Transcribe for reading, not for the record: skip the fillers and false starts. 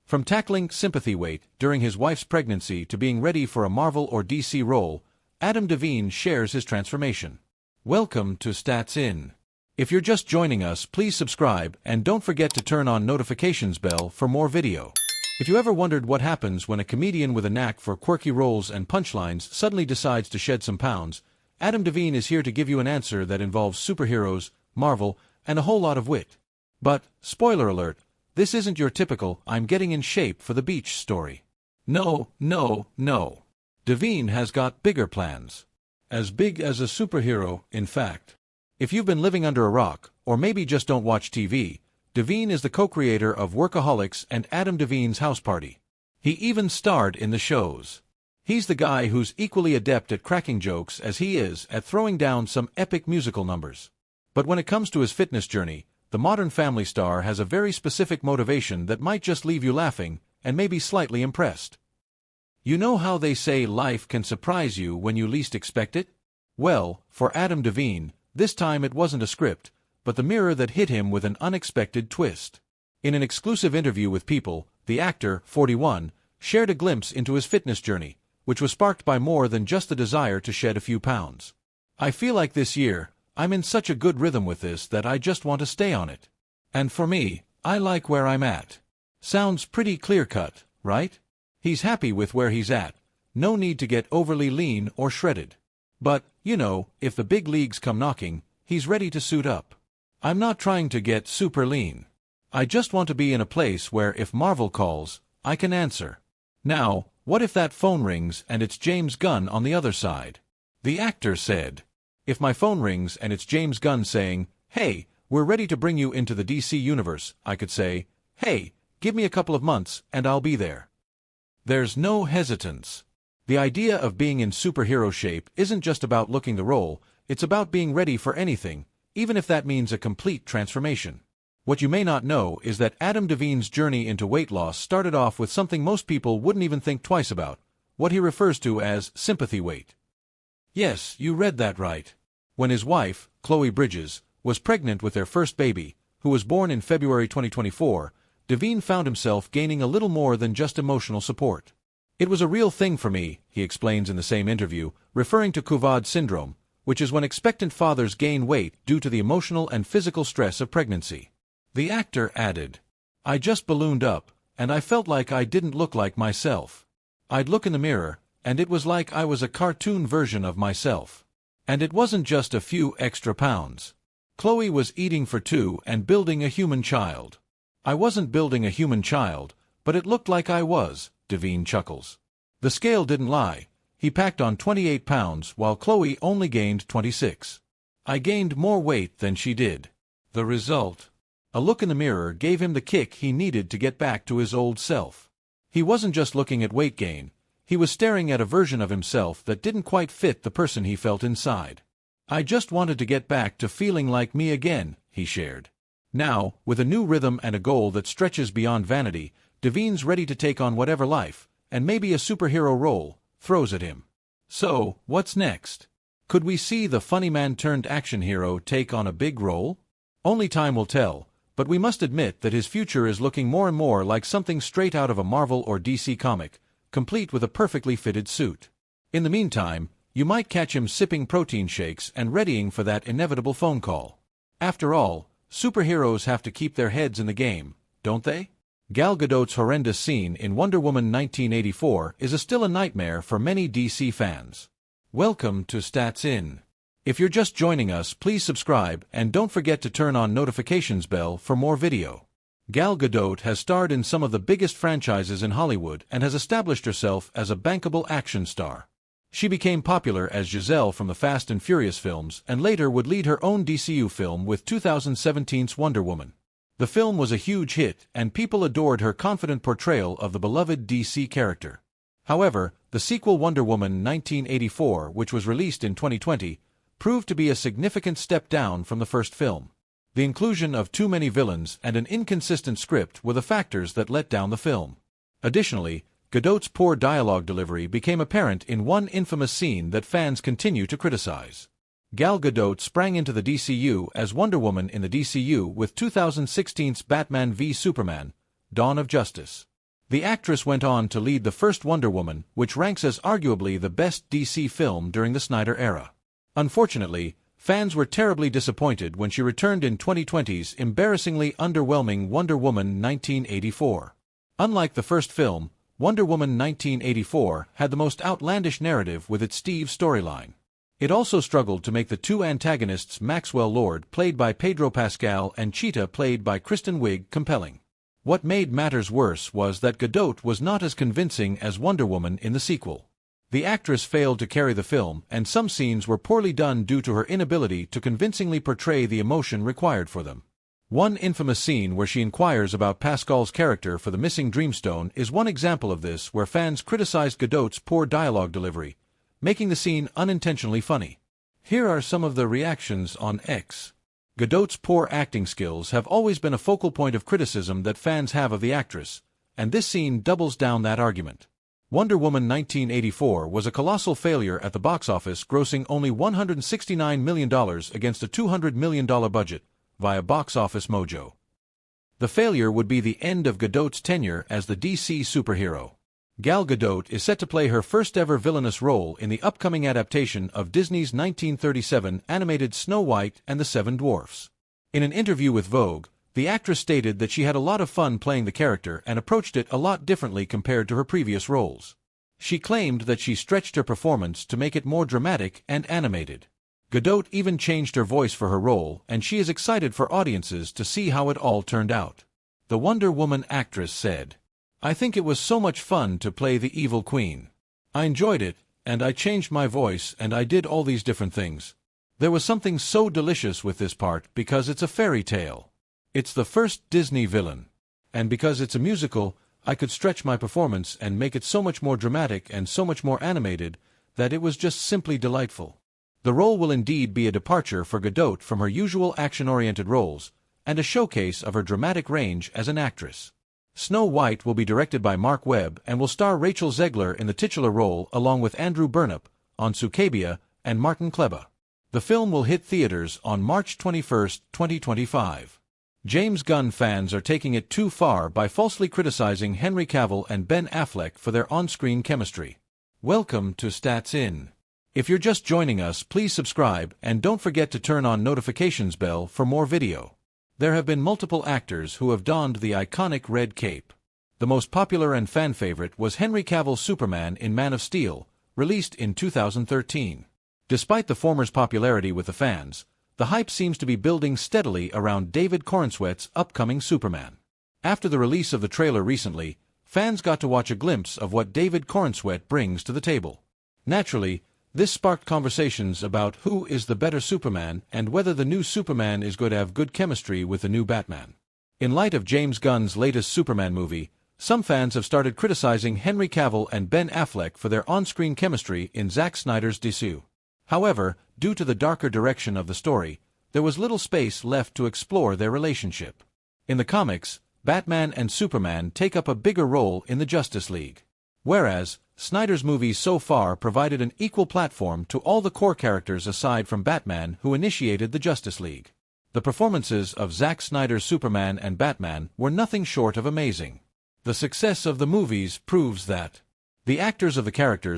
From tackling sympathy weight during his wife's pregnancy to being ready for a Marvel or DC role, Adam Devine shares his transformation. Welcome to Stats In. If you're just joining us, please subscribe and don't forget to turn on notifications bell for more video. If you ever wondered what happens when a comedian with a knack for quirky roles and punchlines suddenly decides to shed some pounds, Adam Devine is here to give you an answer that involves superheroes, Marvel, and a whole lot of wit. But, spoiler alert, this isn't your typical "I'm getting in shape for the beach" story. No. Devine has got bigger plans. As big as a superhero, in fact. If you've been living under a rock, or maybe just don't watch TV, Devine is the co-creator of Workaholics and Adam Devine's House Party. He even starred in the shows. He's the guy who's equally adept at cracking jokes as he is at throwing down some epic musical numbers. But when it comes to his fitness journey, the Modern Family star has a very specific motivation that might just leave you laughing and maybe slightly impressed. You know how they say life can surprise you when you least expect it? Well, for Adam Devine, this time it wasn't a script, but the mirror that hit him with an unexpected twist. In an exclusive interview with People, the actor, 41, shared a glimpse into his fitness journey, which was sparked by more than just the desire to shed a few pounds. "I feel like this year, I'm in such a good rhythm with this that I just want to stay on it. And for me, I like where I'm at." Sounds pretty clear-cut, right? He's happy with where he's at. No need to get overly lean or shredded. But, you know, if the big leagues come knocking, he's ready to suit up. "I'm not trying to get super lean. I just want to be in a place where if Marvel calls, I can answer." Now, what if that phone rings and it's James Gunn on the other side? The actor said, "If my phone rings and it's James Gunn saying, 'Hey, we're ready to bring you into the DC universe,' I could say, 'Hey, give me a couple of months and I'll be there.'" There's no hesitance. The idea of being in superhero shape isn't just about looking the role, it's about being ready for anything, even if that means a complete transformation. What you may not know is that Adam Devine's journey into weight loss started off with something most people wouldn't even think twice about, what he refers to as sympathy weight. Yes, you read that right. When his wife, Chloe Bridges, was pregnant with their first baby, who was born in February 2024, Devine found himself gaining a little more than just emotional support. "It was a real thing for me," he explains in the same interview, referring to Kuvad syndrome, which is when expectant fathers gain weight due to the emotional and physical stress of pregnancy. The actor added, "I just ballooned up, and I felt like I didn't look like myself. I'd look in the mirror, and it was like I was a cartoon version of myself. And it wasn't just a few extra pounds. Chloe was eating for two and building a human child. I wasn't building a human child, but it looked like I was," Devine chuckles. The scale didn't lie. He packed on 28 pounds while Chloe only gained 26. "I gained more weight than she did. The result? A look in the mirror gave him the kick he needed to get back to his old self." He wasn't just looking at weight gain. He was staring at a version of himself that didn't quite fit the person he felt inside. "I just wanted to get back to feeling like me again," he shared. Now, with a new rhythm and a goal that stretches beyond vanity, Devine's ready to take on whatever life, and maybe a superhero role, throws at him. So, what's next? Could we see the funny man turned action hero take on a big role? Only time will tell, but we must admit that his future is looking more and more like something straight out of a Marvel or DC comic, complete with a perfectly fitted suit. In the meantime, you might catch him sipping protein shakes and readying for that inevitable phone call. After all, superheroes have to keep their heads in the game, don't they? Gal Gadot's horrendous scene in Wonder Woman 1984 is still a nightmare for many DC fans. Welcome to Stats In. If you're just joining us, please subscribe and don't forget to turn on notifications bell for more video. Gal Gadot has starred in some of the biggest franchises in Hollywood and has established herself as a bankable action star. She became popular as Giselle from the Fast and Furious films and later would lead her own DCU film with 2017's Wonder Woman. The film was a huge hit and people adored her confident portrayal of the beloved DC character. However, the sequel Wonder Woman 1984, which was released in 2020, proved to be a significant step down from the first film. The inclusion of too many villains and an inconsistent script were the factors that let down the film. Additionally, Gadot's poor dialogue delivery became apparent in one infamous scene that fans continue to criticize. Gal Gadot sprang into the DCU as Wonder Woman in the DCU with 2016's Batman v Superman: Dawn of Justice. The actress went on to lead the first Wonder Woman, which ranks as arguably the best DC film during the Snyder era. Unfortunately, fans were terribly disappointed when she returned in 2020's embarrassingly underwhelming Wonder Woman 1984. Unlike the first film, Wonder Woman 1984 had the most outlandish narrative with its Steve storyline. It also struggled to make the two antagonists Maxwell Lord, played by Pedro Pascal, and Cheetah, played by Kristen Wiig, compelling. What made matters worse was that Gadot was not as convincing as Wonder Woman in the sequel. The actress failed to carry the film, and some scenes were poorly done due to her inability to convincingly portray the emotion required for them. One infamous scene where she inquires about Pascal's character for the missing Dreamstone is one example of this, where fans criticized Gadot's poor dialogue delivery, making the scene unintentionally funny. Here are some of the reactions on X. Gadot's poor acting skills have always been a focal point of criticism that fans have of the actress, and this scene doubles down that argument. Wonder Woman 1984 was a colossal failure at the box office, grossing only $169 million against a $200 million budget, via Box Office Mojo. The failure would be the end of Gadot's tenure as the DC superhero. Gal Gadot is set to play her first-ever villainous role in the upcoming adaptation of Disney's 1937 animated Snow White and the Seven Dwarfs. In an interview with Vogue, the actress stated that she had a lot of fun playing the character and approached it a lot differently compared to her previous roles. She claimed that she stretched her performance to make it more dramatic and animated. Gadot even changed her voice for her role, and she is excited for audiences to see how it all turned out. The Wonder Woman actress said, "I think it was so much fun to play the evil queen. I enjoyed it, and I changed my voice, and I did all these different things. There was something so delicious with this part because it's a fairy tale. It's the first Disney villain. And because it's a musical, I could stretch my performance and make it so much more dramatic and so much more animated that it was just simply delightful." The role will indeed be a departure for Gadot from her usual action-oriented roles, and a showcase of her dramatic range as an actress. Snow White will be directed by Mark Webb and will star Rachel Zegler in the titular role along with Andrew Burnap, Ansu Kabia, and Martin Kleba. The film will hit theaters on March 21, 2025. James Gunn fans are taking it too far by falsely criticizing Henry Cavill and Ben Affleck for their on-screen chemistry. Welcome to Stats In. If you're just joining us, please subscribe and don't forget to turn on notifications bell for more video. There have been multiple actors who have donned the iconic red cape. The most popular and fan favorite was Henry Cavill's Superman in Man of Steel, released in 2013. Despite the former's popularity with the fans, the hype seems to be building steadily around David Corenswet's upcoming Superman. After the release of the trailer recently, fans got to watch a glimpse of what David Corenswet brings to the table. Naturally, this sparked conversations about who is the better Superman and whether the new Superman is going to have good chemistry with the new Batman. In light of James Gunn's latest Superman movie, some fans have started criticizing Henry Cavill and Ben Affleck for their on-screen chemistry in Zack Snyder's DC. However, due to the darker direction of the story, there was little space left to explore their relationship. In the comics, Batman and Superman take up a bigger role in the Justice League. Whereas, Snyder's movies so far provided an equal platform to all the core characters aside from Batman, who initiated the Justice League. The performances of Zack Snyder's Superman and Batman were nothing short of amazing. The success of the movies proves that the actors of the characters